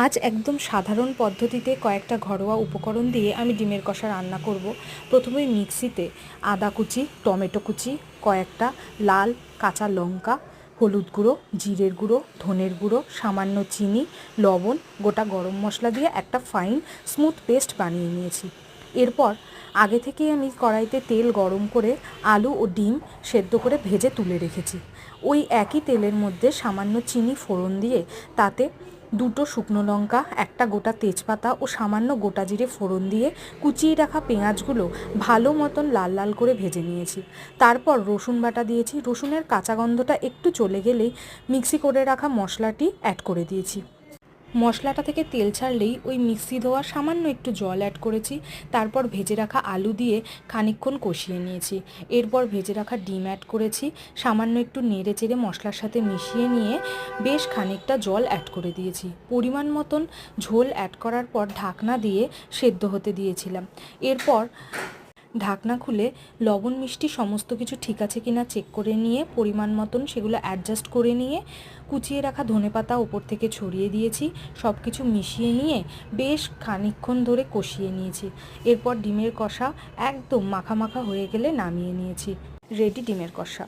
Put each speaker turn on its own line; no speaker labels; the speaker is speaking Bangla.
আজ একদম সাধারণ পদ্ধতিতে কয়েকটা ঘরোয়া উপকরণ দিয়ে আমি ডিমের কষা রান্না করব। প্রথমেই মিক্সিতে আদা কুচি, টমেটো কুচি, কয়েকটা লাল কাঁচা লঙ্কা, হলুদ গুঁড়ো, জিরের গুঁড়ো, ধনের গুঁড়ো, সামান্য চিনি, লবণ, গোটা গরম মশলা দিয়ে একটা ফাইন স্মুথ পেস্ট বানিয়ে নিয়েছি। এরপর আগে থেকেই আমি কড়াইতে তেল গরম করে আলু ও ডিম সেদ্ধ করে ভেজে তুলে রেখেছি। ওই একই তেলের মধ্যে সামান্য চিনি ফোড়ন দিয়ে তাতে দুটো শুকনো লঙ্কা, একটা গোটা তেজপাতা ও সামান্য গোটা জিরে ফোড়ন দিয়ে কুচিয়ে রাখা পেঁয়াজগুলো ভালো মতন লাল লাল করে ভেজে নিয়েছি। তারপর রসুন বাটা দিয়েছি। রসুনের কাঁচা গন্ধটা একটু চলে গেলেই মিক্সি করে রাখা মশলাটি অ্যাড করে দিয়েছি। মশলাটা থেকে তেল ছাড়লেই ওই মিক্সি ধোয়া সামান্য একটু জল অ্যাড করেছি। তারপর ভেজে রাখা আলু দিয়ে খানিকক্ষণ কষিয়ে নিয়েছি। এরপর ভেজে রাখা ডিম অ্যাড করেছি। সামান্য একটু নেড়ে চেড়ে মশলার সাথে মিশিয়ে নিয়ে বেশ খানিকটা জল অ্যাড করে দিয়েছি। পরিমাণ মতন ঝোল অ্যাড করার পর ঢাকনা দিয়ে সেদ্ধ হতে দিয়েছিলাম। এরপর ঢাকনা খুলে লবণ মিষ্টি সমস্ত কিছু ঠিক আছে কিনা চেক করে নিয়ে পরিমাণ মতন সেগুলো অ্যাডজাস্ট করে নিয়ে কুচিয়ে রাখা ধনেপাতা ওপর থেকে ছড়িয়ে দিয়েছি। সব কিছু মিশিয়ে নিয়ে বেশ খানিকক্ষণ ধরে কষিয়ে নিয়েছি। এরপর ডিমের কষা একদম মাখা মাখা হয়ে গেলে নামিয়ে নিয়েছি। রেডি ডিমের কষা।